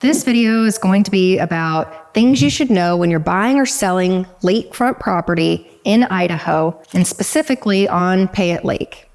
This video is going to be about things you should know when you're buying or selling lakefront property in Idaho, and specifically on Payette Lake.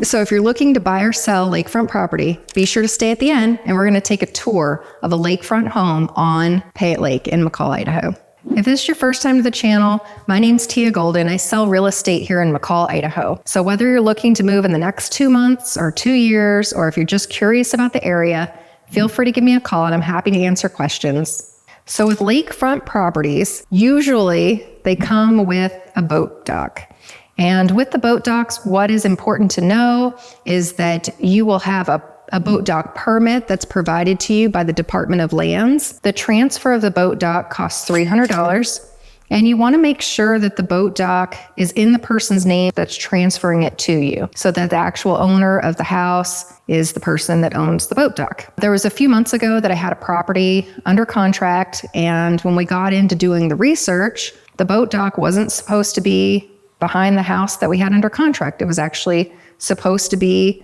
So if you're looking to buy or sell lakefront property, be sure to stay at the end, and we're going to take a tour of a lakefront home on Payette Lake in McCall, Idaho. If this is your first time to the channel, my name's Teia Golden. I sell real estate here in McCall, Idaho. So whether you're looking to move in the next 2 months or 2 years, or if you're just curious about the area, feel free to give me a call and I'm happy to answer questions. So with lakefront properties, usually they come with a boat dock. And with the boat docks, what is important to know is that you will have a boat dock permit that's provided to you by the Department of Lands. The transfer of the boat dock costs $300. And you want to make sure that the boat dock is in the person's name that's transferring it to you, so that the actual owner of the house is the person that owns the boat dock. There was a few months ago that I had a property under contract, and when we got into doing the research, the boat dock wasn't supposed to be behind the house that we had under contract. It was actually supposed to be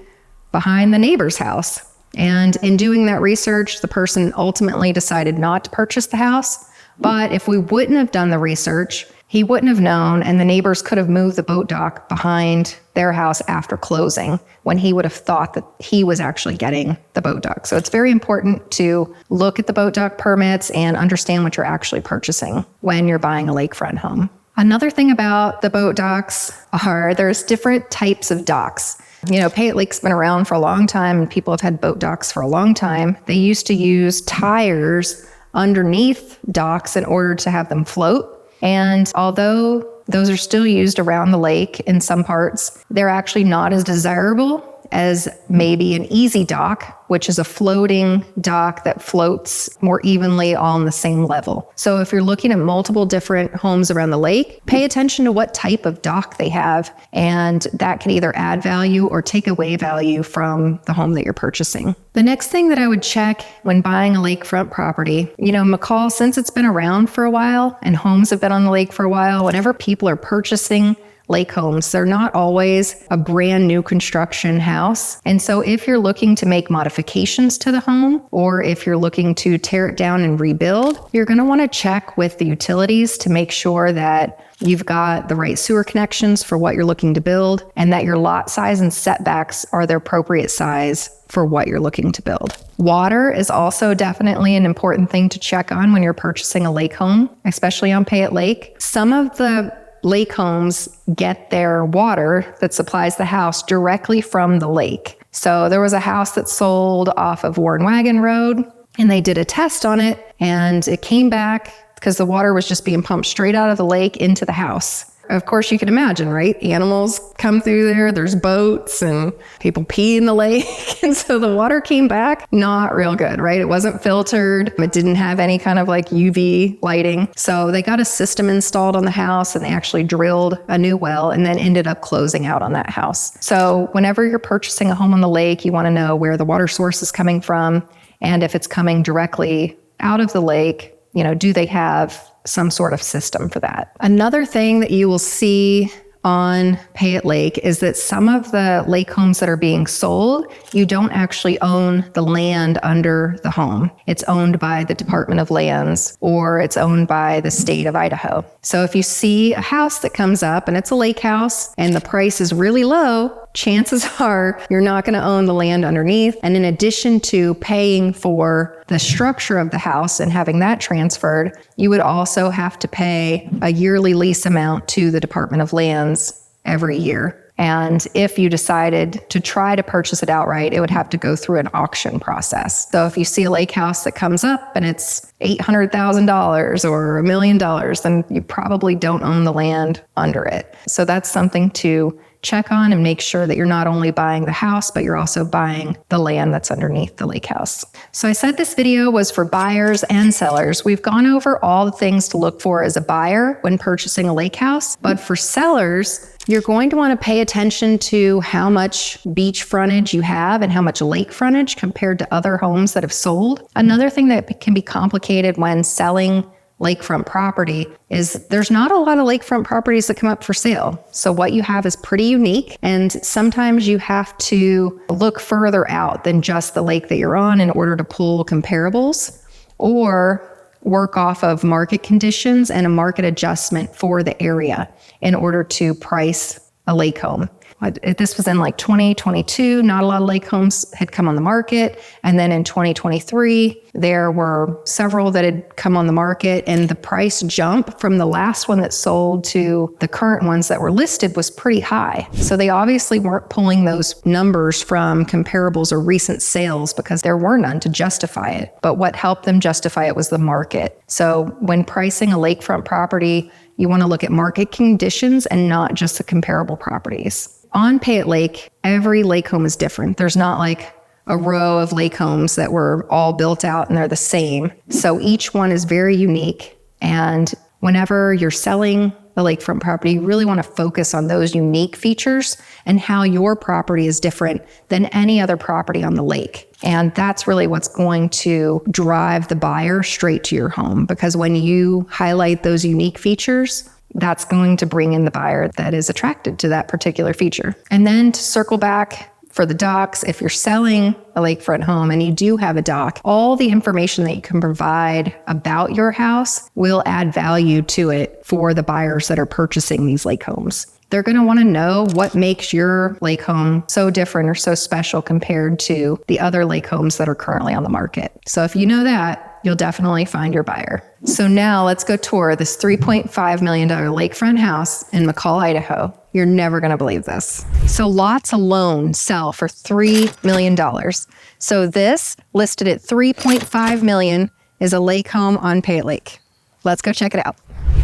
behind the neighbor's house. And in doing that research, the person ultimately decided not to purchase the house. But if we wouldn't have done the research, he wouldn't have known, and the neighbors could have moved the boat dock behind their house after closing, when he would have thought that he was actually getting the boat dock. So it's very important to look at the boat dock permits and understand what you're actually purchasing when you're buying a lakefront home. Another thing about the boat docks are there's different types of docks. You know, Payette Lake's been around for a long time, and people have had boat docks for a long time. They used to use tires underneath docks in order to have them float. And although those are still used around the lake in some parts, they're actually not as desirable as maybe an easy dock, which is a floating dock that floats more evenly all on the same level. So if you're looking at multiple different homes around the lake, pay attention to what type of dock they have, and that can either add value or take away value from the home that you're purchasing. The next thing that I would check when buying a lakefront property, you know, McCall, since it's been around for a while and homes have been on the lake for a while, whenever people are purchasing lake homes, they're not always a brand new construction house. And so if you're looking to make modifications to the home, or if you're looking to tear it down and rebuild, you're going to want to check with the utilities to make sure that you've got the right sewer connections for what you're looking to build, and that your lot size and setbacks are the appropriate size for what you're looking to build. Water is also definitely an important thing to check on when you're purchasing a lake home, especially on Payette Lake. Some of the lake homes get their water that supplies the house directly from the lake. So there was a house that sold off of Warren Wagon Road, and they did a test on it, and it came back because the water was just being pumped straight out of the lake into the house. Of course, you can imagine, right? Animals come through there, there's boats, and people pee in the lake. And so the water came back not real good, right? It wasn't filtered. It didn't have any kind of like UV lighting. So they got a system installed on the house, and they actually drilled a new well and then ended up closing out on that house. So whenever you're purchasing a home on the lake, you want to know where the water source is coming from. And if it's coming directly out of the lake, you know, do they have some sort of system for that? Another thing that you will see on Payette Lake is that some of the lake homes that are being sold, you don't actually own the land under the home. It's owned by the Department of Lands, or it's owned by the state of Idaho. So if you see a house that comes up and it's a lake house and the price is really low, chances are you're not going to own the land underneath. And in addition to paying for the structure of the house and having that transferred, you would also have to pay a yearly lease amount to the Department of Lands every year. And if you decided to try to purchase it outright, it would have to go through an auction process. So if you see a lake house that comes up and it's $800,000 or $1 million, then you probably don't own the land under it. So that's something to check on and make sure that you're not only buying the house, but you're also buying the land that's underneath the lake house. So I said this video was for buyers and sellers. We've gone over all the things to look for as a buyer when purchasing a lake house, but for sellers, you're going to want to pay attention to how much beach frontage you have and how much lake frontage compared to other homes that have sold. Another thing that can be complicated when selling lakefront property is there's not a lot of lakefront properties that come up for sale. So what you have is pretty unique, and sometimes you have to look further out than just the lake that you're on in order to pull comparables. or work off of market conditions and a market adjustment for the area in order to price a lake home. This was in like 2022. Not a lot of lake homes had come on the market. And then in 2023, there were several that had come on the market, and the price jump from the last one that sold to the current ones that were listed was pretty high. So they obviously weren't pulling those numbers from comparables or recent sales because there were none to justify it. But what helped them justify it was the market. So when pricing a lakefront property, you want to look at market conditions and not just the comparable properties. On Payette Lake, every lake home is different. There's not like a row of lake homes that were all built out and they're the same. So each one is very unique. And whenever you're selling a lakefront property, you really want to focus on those unique features and how your property is different than any other property on the lake. And that's really what's going to drive the buyer straight to your home, because when you highlight those unique features, that's going to bring in the buyer that is attracted to that particular feature. And then to circle back for the docks, if you're selling a lakefront home and you do have a dock, all the information that you can provide about your house will add value to it for the buyers that are purchasing these lake homes. They're going to want to know what makes your lake home so different or so special compared to the other lake homes that are currently on the market. So if you know that, you'll definitely find your buyer. So now let's go tour this $3.5 million lakefront house in McCall, Idaho. You're never going to believe this. So lots alone sell for $3 million. So this, listed at $3.5 million, is a lake home on Payette Lake. Let's go check it out.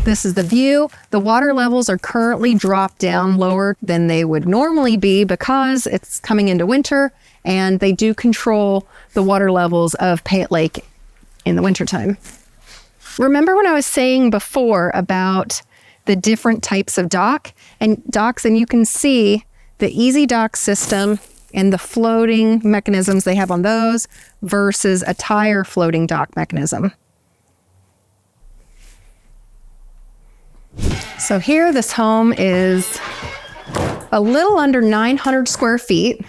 This is the view. The water levels are currently dropped down lower than they would normally be because it's coming into winter, and they do control the water levels of Payette Lake in the wintertime. Remember when I was saying before about the different types of docks, and you can see the easy dock system and the floating mechanisms they have on those versus a tire floating dock mechanism. So here, this home is a little under 900 square feet,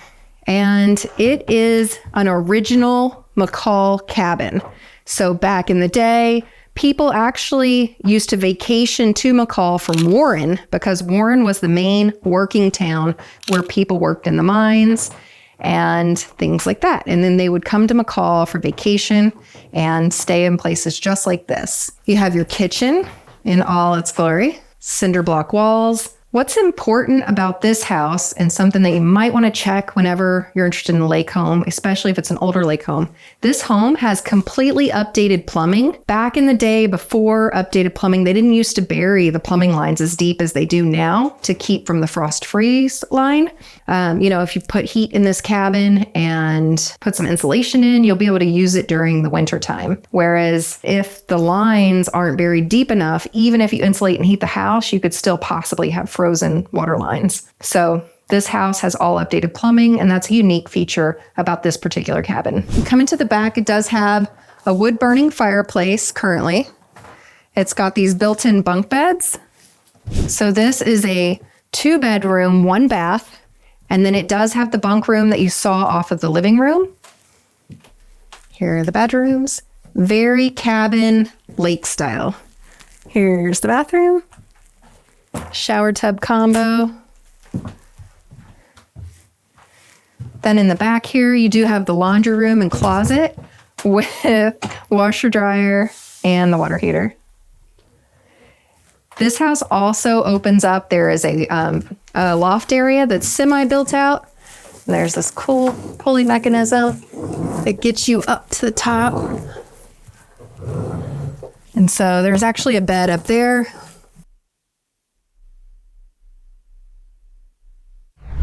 and it is an original McCall cabin. So back in the day, people actually used to vacation to McCall from Warren because Warren was the main working town where people worked in the mines and things like that. And then they would come to McCall for vacation and stay in places just like this. You have your kitchen in all its glory, cinder block walls. What's important about this house, and something that you might want to check whenever you're interested in a lake home, especially if it's an older lake home, this home has completely updated plumbing. Back in the day, before updated plumbing, they didn't used to bury the plumbing lines as deep as they do now to keep from the frost freeze line. If you put heat in this cabin and put some insulation in, you'll be able to use it during the winter time. Whereas if the lines aren't buried deep enough, even if you insulate and heat the house, you could still possibly have frozen water lines. So this house has all updated plumbing, and that's a unique feature about this particular cabin. Coming to the back, it does have a wood burning fireplace currently. It's got these built-in bunk beds. So this is a 2-bedroom, 1 bath, and then it does have the bunk room that you saw off of the living room. Here are the bedrooms. Very cabin lake style. Here's the bathroom. Shower tub combo. Then in the back here, you do have the laundry room and closet with washer dryer and the water heater. This house also opens up. There is a loft area that's semi-built out. There's this cool pulley mechanism that gets you up to the top. And so there's actually a bed up there.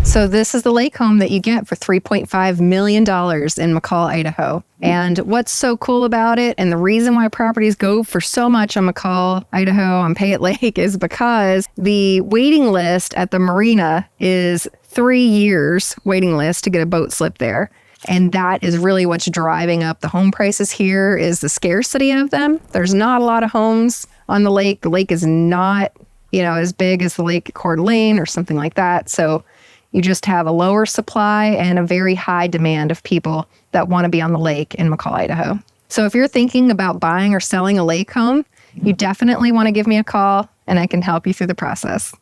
So this is the lake home that you get for $3.5 million in McCall, Idaho. And what's so cool about it, and the reason why properties go for so much on McCall, Idaho, on Payette Lake, is because the waiting list at the marina is 3 years waiting list to get a boat slip there. And that is really what's driving up the home prices here, is the scarcity of them. There's not a lot of homes on the lake. The lake is not, as big as the lake at Coeur d'Alene or something like that. So you just have a lower supply and a very high demand of people that want to be on the lake in McCall, Idaho. So if you're thinking about buying or selling a lake home, you definitely want to give me a call and I can help you through the process.